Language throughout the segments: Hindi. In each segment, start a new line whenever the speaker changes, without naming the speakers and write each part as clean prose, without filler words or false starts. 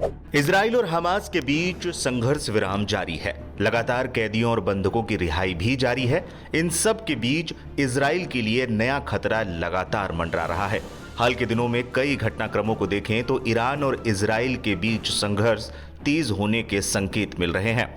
इजराइल और हमास के बीच संघर्ष विराम जारी है। लगातार कैदियों और बंधकों की रिहाई भी जारी है। इन सब के बीच इजराइल के लिए नया खतरा लगातार मंडरा रहा है। हाल के दिनों में कई घटनाक्रमों को देखें तो ईरान और इजराइल के बीच संघर्ष तेज होने के संकेत मिल रहे हैं।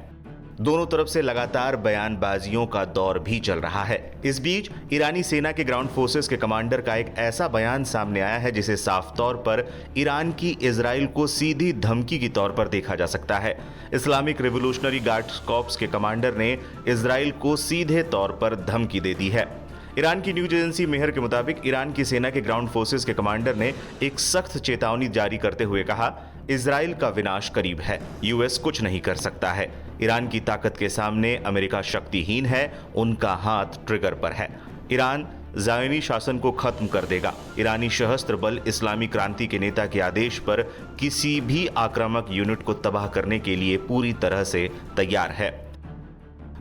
दोनों तरफ से लगातार बयानबाजियों का दौर भी चल रहा है। इस बीच ईरानी सेना के ग्राउंड फोर्सेस के कमांडर का एक ऐसा बयान सामने आया है जिसे साफ तौर पर ईरान की इजराइल को सीधी धमकी के तौर पर देखा जा सकता है। इस्लामिक रिवोल्यूशनरी गार्ड्स कॉर्प्स के कमांडर ने इजराइल को सीधे तौर पर धमकी दे दी है। ईरान की न्यूज एजेंसी मेहर के मुताबिक ईरान की सेना के ग्राउंड फोर्सेस के कमांडर ने एक सख्त चेतावनी जारी करते हुए कहा, इजराइल का विनाश करीब है, यूएस कुछ नहीं कर सकता है। ईरान की ताकत के सामने अमेरिका शक्तिहीन है, उनका हाथ ट्रिगर पर है। ईरान ज़ायोनी शासन को खत्म कर देगा। ईरानी सशस्त्र बल इस्लामी क्रांति के नेता के आदेश पर किसी भी आक्रामक यूनिट को तबाह करने के लिए पूरी तरह से तैयार है।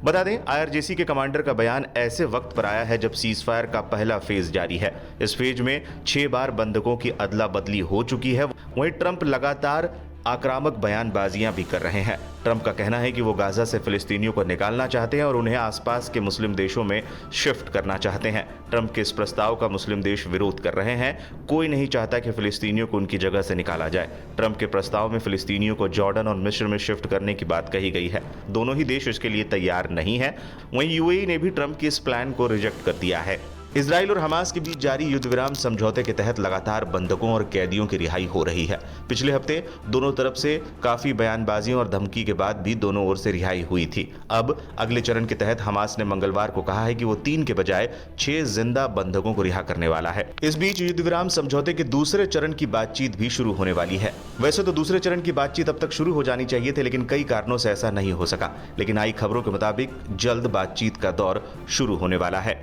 बता दें, आईआरजीसी के कमांडर का बयान ऐसे वक्त पर आया है जब सीजफायर का पहला फेज जारी है। इस फेज में 6 बार बंधकों की अदला बदली हो चुकी है। वहीं ट्रंप लगातार आक्रामक बयानबाजियां भी कर रहे हैं। ट्रंप का कहना है कि वो गाजा से फिलिस्तीनियों को निकालना चाहते हैं और उन्हें आसपास के मुस्लिम देशों में शिफ्ट करना चाहते हैं। ट्रंप के इस प्रस्ताव का मुस्लिम देश विरोध कर रहे हैं। कोई नहीं चाहता कि फिलिस्तीनियों को उनकी जगह से निकाला जाए। ट्रंप के प्रस्ताव में फिलिस्तीनियों को जॉर्डन और मिस्र में शिफ्ट करने की बात कही गई है। दोनों ही देश इसके लिए तैयार नहीं है। वहीं यूएई ने भी ट्रंप के इस प्लान को रिजेक्ट कर दिया है। इजराइल और हमास के बीच जारी युद्ध विराम समझौते के तहत लगातार बंधकों और कैदियों की रिहाई हो रही है। पिछले हफ्ते दोनों तरफ से काफी बयानबाजियों और धमकी के बाद भी दोनों ओर से रिहाई हुई थी। अब अगले चरण के तहत हमास ने मंगलवार को कहा है कि वो 3 के बजाय 6 जिंदा बंधकों को रिहा करने वाला है। इस बीच युद्ध विराम समझौते के दूसरे चरण की बातचीत भी शुरू होने वाली है। वैसे तो दूसरे चरण की बातचीत अब तक शुरू हो जानी चाहिए थी, लेकिन कई कारणों से ऐसा नहीं हो सका। लेकिन आई खबरों के मुताबिक जल्द बातचीत का दौर शुरू होने वाला है।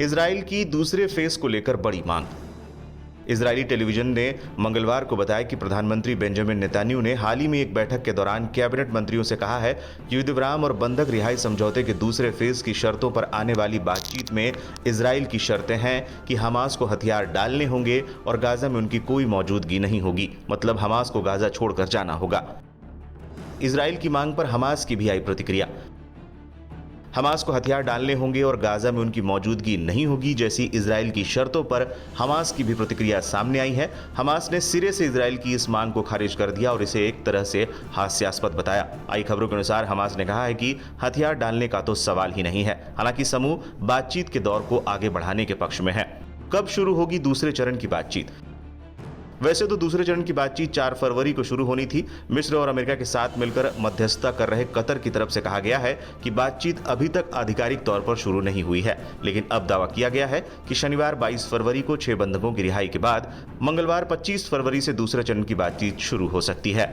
इजराइल की दूसरे फेज को लेकर बड़ी मांग। इजरायली टेलीविजन ने मंगलवार को बताया कि प्रधानमंत्री बेंजामिन नेतन्याहू ने हाल ही में एक बैठक के दौरान कैबिनेट मंत्रियों से कहा है कि युद्ध विराम और बंधक रिहाई समझौते के दूसरे फेज की शर्तों पर आने वाली बातचीत में इजराइल की शर्तें हैं कि हमास को हथियार डालने होंगे और गाजा में उनकी कोई मौजूदगी नहीं होगी। मतलब हमास को गाजा छोड़कर जाना होगा। इजराइल की मांग पर हमास की भी आई प्रतिक्रिया। हमास को हथियार डालने होंगे और गाजा में उनकी मौजूदगी नहीं होगी जैसी इजराइल की शर्तों पर हमास की भी प्रतिक्रिया सामने आई है। हमास ने सिरे से इजराइल की इस मांग को खारिज कर दिया और इसे एक तरह से हास्यास्पद बताया। आई खबरों के अनुसार हमास ने कहा है कि हथियार डालने का तो सवाल ही नहीं है। हालांकि समूह बातचीत के दौर को आगे बढ़ाने के पक्ष में है। कब शुरू होगी दूसरे चरण की बातचीत? वैसे तो दूसरे चरण की बातचीत 4 फरवरी को शुरू होनी थी। मिस्र और अमेरिका के साथ मिलकर मध्यस्थता कर रहे कतर की तरफ से कहा गया है कि बातचीत अभी तक आधिकारिक तौर पर शुरू नहीं हुई है, लेकिन अब दावा किया गया है कि शनिवार 22 फरवरी को 6 बंधकों की रिहाई के बाद मंगलवार 25 फरवरी से दूसरे चरण की बातचीत शुरू हो सकती है।